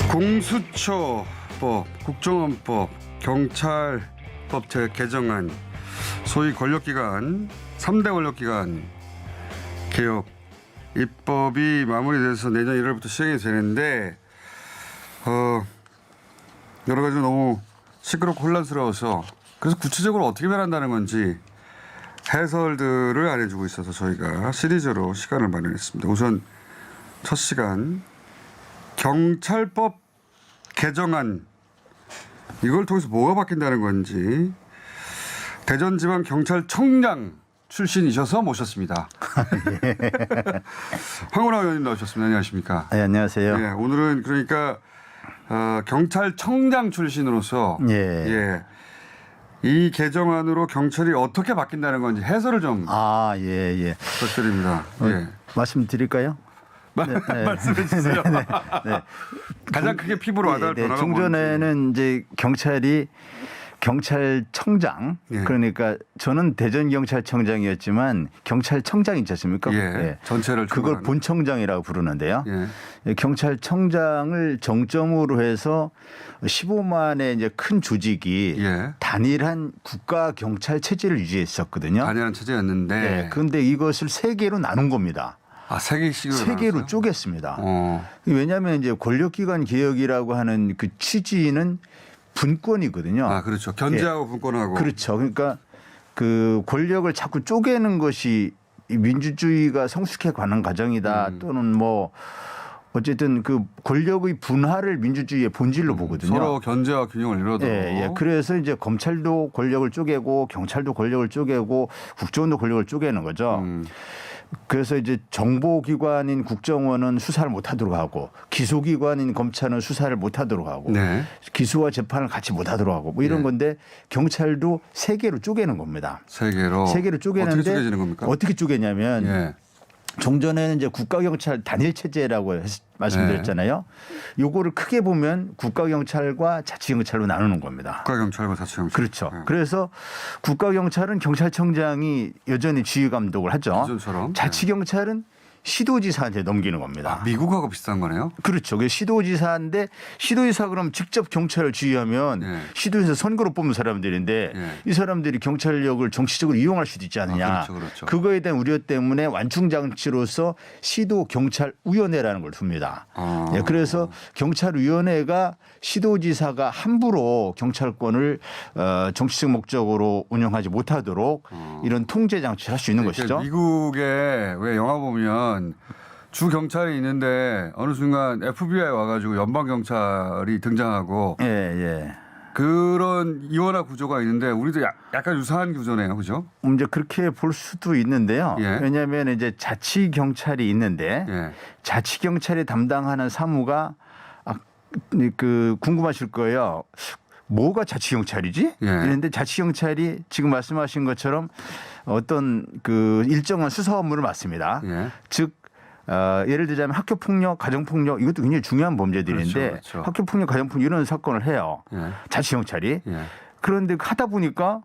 공수처법, 국정원법, 경찰법 개정안, 소위 권력기관, 3대 권력기관 개혁 입법이 마무리돼서 내년 1월부터 시행이 되는데 여러 가지로 너무 시끄럽고 혼란스러워서 그래서 구체적으로 어떻게 변한다는 건지 해설들을 안 해주고 있어서 저희가 시리즈로 시간을 마련했습니다. 우선 첫 시간 경찰법 개정안, 이걸 통해서 뭐가 바뀐다는 건지 대전지방경찰청장 출신이셔서 모셨습니다. 황운하 의원님 나오셨습니다. 안녕하십니까? 네, 안녕하세요. 예, 오늘은 그러니까 경찰청장 출신으로서 이 개정안으로 경찰이 어떻게 바뀐다는 건지 해설을 좀 부탁드립니다. 말씀드릴까요? 네. 말씀해 주세요. 네. 가장 크게 피부로 와닿을 변화가 종전에는 이제 경찰청장, 그러니까 저는 대전경찰청장이었지만 경찰청장이 있지 않습니까? 전체를 그걸 본청장이라고 부르는데요. 경찰청장을 정점으로 해서 15만의 이제 큰 조직이 단일한 국가 경찰 체제를 유지했었거든요. 단일한 체제였는데. 그런데 이것을 세 개로 나눈 겁니다. 세 개씩으로 세 개로 쪼갰습니다. 왜냐하면 이제 권력기관 개혁이라고 하는 그 취지는 분권이거든요. 그렇죠. 견제하고 분권하고. 그렇죠. 그러니까 그 권력을 자꾸 쪼개는 것이 민주주의가 성숙해 가는 과정이다. 또는 뭐 어쨌든 그 권력의 분할을 민주주의의 본질로 보거든요. 서로 견제와 균형을 이루도록. 그래서 이제 검찰도 권력을 쪼개고 경찰도 권력을 쪼개고 국정원도 권력을 쪼개는 거죠. 그래서 이제 정보기관인 국정원은 수사를 못하도록 하고 기소기관인 검찰은 수사를 못하도록 하고 기소와 재판을 같이 못하도록 하고 뭐 이런 건데 경찰도 세 개로 쪼개는 겁니다. 세 개로 쪼개는데 어떻게 쪼개지는 겁니까? 어떻게 쪼개냐면 종전에는 이제 국가경찰 단일 체제라고 말씀드렸잖아요. 요거를 크게 보면 국가경찰과 자치경찰로 나누는 겁니다. 국가경찰과 자치경찰. 그렇죠. 그래서 국가경찰은 경찰청장이 여전히 지휘감독을 하죠. 기존처럼. 자치경찰은 시도지사한테 넘기는 겁니다. 미국하고 비슷한 거네요? 그렇죠. 시도지사인데 시도지사 그럼 직접 경찰을 지휘하면 시도에서 선거로 뽑는 사람들인데 이 사람들이 경찰력을 정치적으로 이용할 수도 있지 않느냐. 그렇죠. 그거에 대한 우려 때문에 완충장치로서 시도경찰위원회라는 걸 둡니다. 그래서 경찰위원회가 시도지사가 함부로 경찰권을 정치적 목적으로 운영하지 못하도록 이런 통제 장치를 할 수 있는 것이죠. 미국에 왜 영화 보면 주 경찰이 있는데 어느 순간 FBI 와가지고 연방 경찰이 등장하고 그런 이원화 구조가 있는데 우리도 약간 유사한 구조네요, 그죠? 이제 그렇게 볼 수도 있는데요. 왜냐하면 이제 자치 경찰이 있는데 자치 경찰이 담당하는 사무가 그 궁금하실 거예요. 뭐가 자치경찰이지? 이런데 자치경찰이 지금 말씀하신 것처럼 어떤 그 일정한 수사 업무를 맡습니다. 즉 예를 들자면 학교폭력, 가정폭력 이것도 굉장히 중요한 범죄들인데 그렇죠. 학교폭력, 가정폭력 이런 사건을 해요. 자치경찰이. 그런데 하다 보니까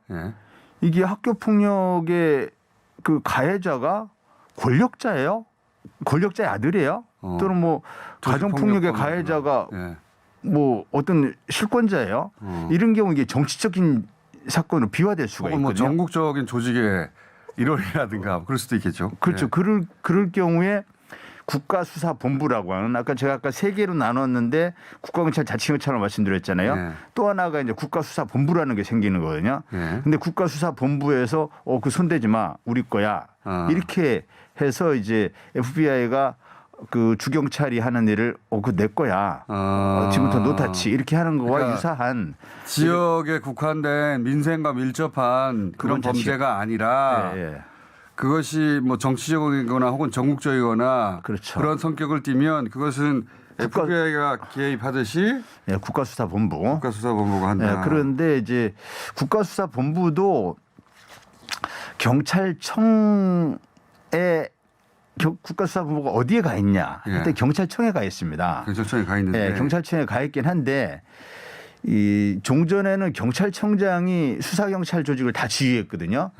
이게 학교폭력의 그 가해자가 권력자예요? 권력자의 아들이에요? 또는 뭐 가정폭력의 가해자가 뭐 어떤 실권자예요. 이런 경우 이게 정치적인 사건으로 비화될 수가 있거든요. 뭐 전국적인 조직의 일원이라든가 그럴 수도 있겠죠. 그렇죠. 그럴 경우에 국가수사본부라고 하는 제가 아까 세 개로 나눴는데 국가경찰, 자치경찰로 말씀드렸잖아요. 또 하나가 이제 국가수사본부라는 게 생기는 거거든요. 근데 국가수사본부에서 그 손대지 마, 우리 거야. 이렇게 해서 이제 FBI가 그 주경찰이 하는 일을 그거 내 거야. 지금부터 노타치 이렇게 하는 거와 유사한 지역에 국한된 민생과 밀접한 그런 범죄가 아니라 그것이 뭐 정치적이거나 혹은 전국적이거나 그런 성격을 띠면 그것은 FBI가 개입하듯이 국가수사본부가 한다. 그런데 이제 국가수사본부도 경찰청에 국가수사본부가 어디에 가 있냐? 그때 경찰청에 가 있습니다. 경찰청에 가 있는데. 경찰청에 가 있긴 한데 이 종전에는 경찰청장이 수사경찰 조직을 다 지휘했거든요.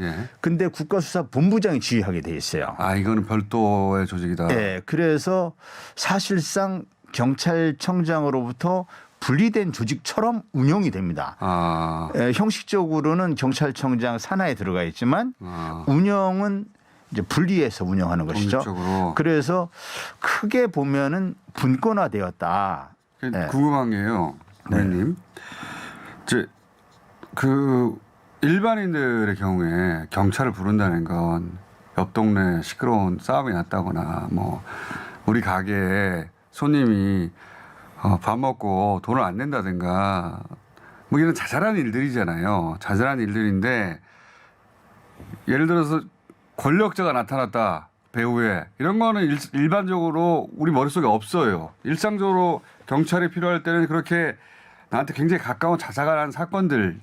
근데 국가수사본부장이 지휘하게 돼 있어요. 이거는 별도의 조직이다. 그래서 사실상 경찰청장으로부터 분리된 조직처럼 운영이 됩니다. 형식적으로는 경찰청장 산하에 들어가 있지만 운영은 이제 분리해서 운영하는 것이죠. 독립적으로. 그래서 크게 보면은 분권화되었다. 궁금한 게요, 의원님. 이제 그 일반인들의 경우에 경찰을 부른다는 건 옆 동네 시끄러운 싸움이 났다거나 뭐 우리 가게에 손님이 밥 먹고 돈을 안 낸다든가 뭐 이런 자잘한 일들이잖아요. 자잘한 일들인데 예를 들어서 권력자가 나타났다. 배후에 이런 거는 일반적으로 우리 머릿속에 없어요. 일상적으로 경찰이 필요할 때는 그렇게 나한테 굉장히 가까운 자잘한 사건들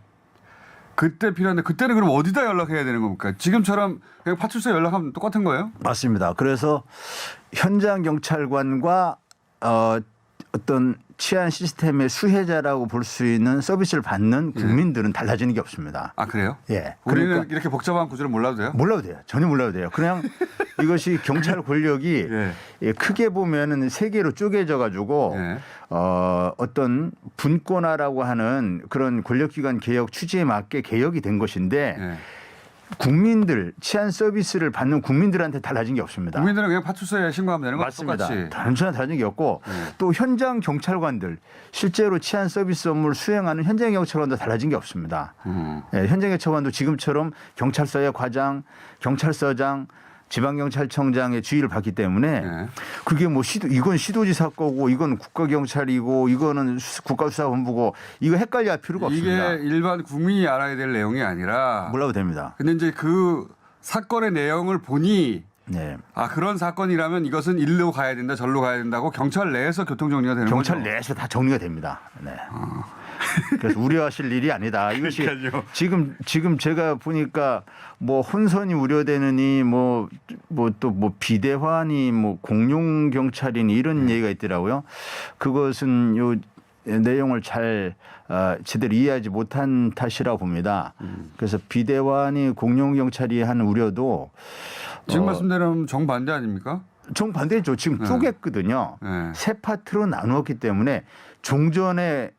그때 필요한데 그때는 그럼 어디다 연락해야 되는 겁니까? 지금처럼 그냥 파출소에 연락하면 똑같은 거예요? 맞습니다. 그래서 현장 경찰관과 어떤 치안 시스템의 수혜자라고 볼 수 있는 서비스를 받는 국민들은 달라지는 게 없습니다. 아 그래요? 예. 우리는 그러니까 이렇게 복잡한 구조를 몰라도 돼요? 몰라도 돼요. 전혀 몰라도 돼요. 그냥 이것이 경찰 권력이 예, 크게 보면은 세 개로 쪼개져 가지고 어떤 분권화라고 하는 그런 권력기관 개혁 취지에 맞게 개혁이 된 것인데 국민들 치안 서비스를 받는 국민들한테 달라진 게 없습니다. 국민들은 그냥 파출소에 신고하면 되는 거 맞습니다. 똑같이. 단순한 달라진 게 없고 또 현장 경찰관들 실제로 치안 서비스 업무를 수행하는 현장 경찰관도 달라진 게 없습니다. 예, 현장 경찰관도 지금처럼 경찰서의 과장, 경찰서장, 지방경찰청장의 지휘를 받기 때문에 그게 뭐 이건 시도지사 거고 이건 국가경찰이고 이거는 국가수사본부고 이거 헷갈려 할 필요가 없습니다. 이게 일반 국민이 알아야 될 내용이 아니라 몰라도 됩니다. 근데 이제 그 사건의 내용을 보니 아 그런 사건이라면 이것은 일로 가야 된다 절로 가야 된다고 경찰 내에서 교통정리가 되는 경찰 거죠? 내에서 다 정리가 됩니다. 네. 그래서 우려하실 일이 아니다. 이것이 지금 제가 보니까 뭐 혼선이 우려되느니 뭐 비대화니 뭐 공룡 경찰이니 이런 얘기가 있더라고요. 그것은 요 내용을 잘 제대로 이해하지 못한 탓이라고 봅니다. 그래서 비대화니 공룡 경찰이 하는 우려도 지금 말씀대로 정반대 아닙니까? 정반대죠. 지금 쪼갰거든요. 세 파트로 나누었기 때문에 종전에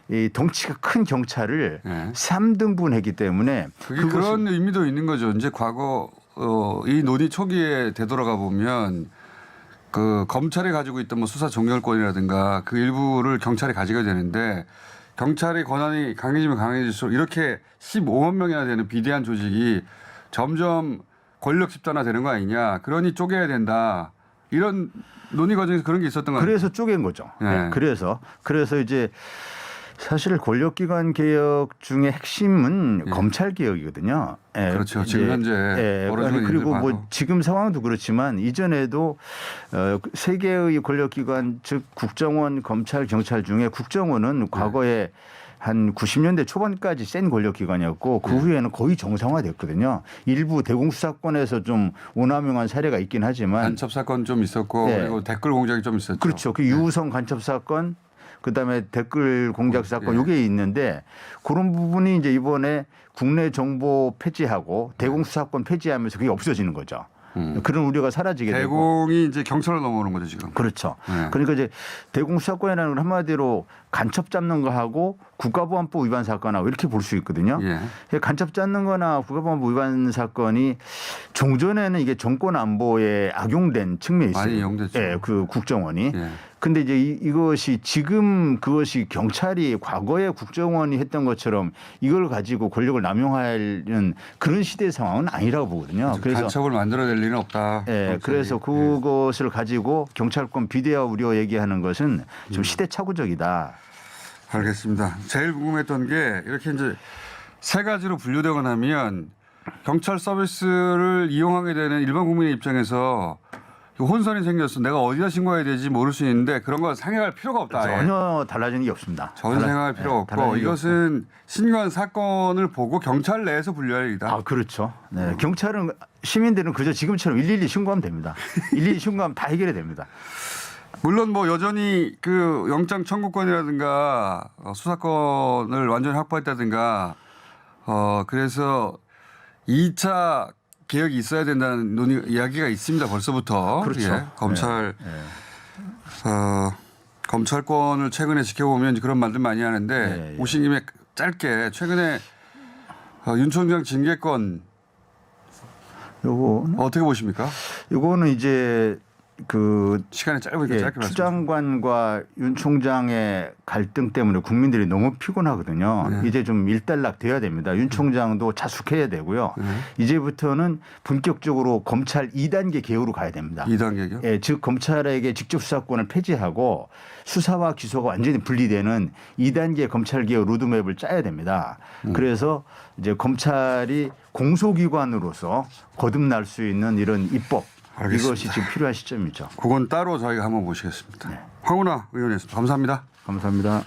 이 덩치가 큰 경찰을 3등분했기 때문에 그런 의미도 있는 거죠. 이제 과거 이 논의 초기에 되돌아가 보면 그 검찰이 가지고 있던 뭐 수사 종결권이라든가 그 일부를 경찰이 가지게 되는데 경찰의 권한이 강해지면 강해질수록 이렇게 15만 명이나 되는 비대한 조직이 점점 권력 집단화 되는 거 아니냐. 그러니 쪼개야 된다. 이런 논의 과정에서 그런 게 있었던 거 아니에요? 그래서 쪼갠 거죠. 네. 그래서 이제 사실 권력기관 개혁 중에 핵심은 검찰 개혁이거든요. 그렇죠. 지금 현재 벌어지는 그리고 일들 뭐 지금 상황도 그렇지만 이전에도 세 개의 권력기관 즉 국정원, 검찰, 경찰 중에 국정원은 과거에 한 90년대 초반까지 센 권력기관이었고 그 후에는 거의 정상화됐거든요. 일부 대공수사권에서 좀 오남용한 사례가 있긴 하지만 간첩 사건 좀 있었고 그리고 댓글 공작이 좀 있었죠. 그렇죠. 그 유우성 간첩 사건 그다음에 댓글 공작 사건 요게 있는데 그런 부분이 이제 이번에 국내 정보 폐지하고 대공수사권 폐지하면서 그게 없어지는 거죠. 그런 우려가 사라지게 되고. 대공이 이제 경찰로 넘어오는 거죠 지금. 그렇죠. 그러니까 이제 대공수사권이라는 건 한마디로 간첩 잡는 거하고 국가보안법 위반 사건하고 이렇게 볼 수 있거든요. 간첩 잡는 거나 국가보안법 위반 사건이 종전에는 이게 정권 안보에 악용된 측면이 있어요. 많이 이용됐죠. 그 국정원이. 근데 이제 이것이 지금 그것이 경찰이 과거에 국정원이 했던 것처럼 이걸 가지고 권력을 남용하는 그런 시대 상황은 아니라고 보거든요. 그래서 간첩을 만들어낼 리는 없다. 그래서 그것을 가지고 경찰권 비대화 우려 얘기하는 것은 좀 시대착오적이다. 알겠습니다. 제일 궁금했던 게 이렇게 이제 세 가지로 분류되고 나면 경찰 서비스를 이용하게 되는 일반 국민의 입장에서 혼선이 생겼어. 내가 어디다 신고해야 되지 모를 수 있는데 그런 거 생각할 필요가 없다. 전혀 달라지는 게 없습니다. 전혀 생각할 필요가 없고 이것은 신고한 사건을 보고 경찰 내에서 분류할 일이다. 아 그렇죠. 네. 경찰은 시민들은 그저 지금처럼 112 신고하면 됩니다. 112 신고하면 다 해결이 됩니다. 물론 뭐 여전히 그 영장 청구권이라든가 수사권을 완전히 확보했다든가 그래서 2차 개혁이 있어야 된다는 논의 이야기가 있습니다. 벌써부터. 그렇죠. 검찰 검찰권을 최근에 지켜보면 그런 말들 많이 하는데 예, 예. 오신 김에 짧게 최근에 윤 총장 징계권 요거 어떻게 보십니까? 요거는 이제 그 시간이 짧으니까 예, 짧게 추 말씀해 장관과 윤 총장의 갈등 때문에 국민들이 너무 피곤하거든요. 네. 이제 좀 일단락 돼야 됩니다. 윤 총장도 자숙해야 되고요. 네. 이제부터는 본격적으로 검찰 2단계 개혁으로 가야 됩니다. 2단계요? 예, 즉 검찰에게 직접 수사권을 폐지하고 수사와 기소가 완전히 분리되는 2단계 검찰 개혁 로드맵을 짜야 됩니다. 그래서 이제 검찰이 공소기관으로서 거듭날 수 있는 이런 입법 알겠습니다. 이것이 지금 필요한 시점이죠. 그건 따로 저희가 한번 보시겠습니다. 네. 황운하 의원이었습니다. 감사합니다. 감사합니다.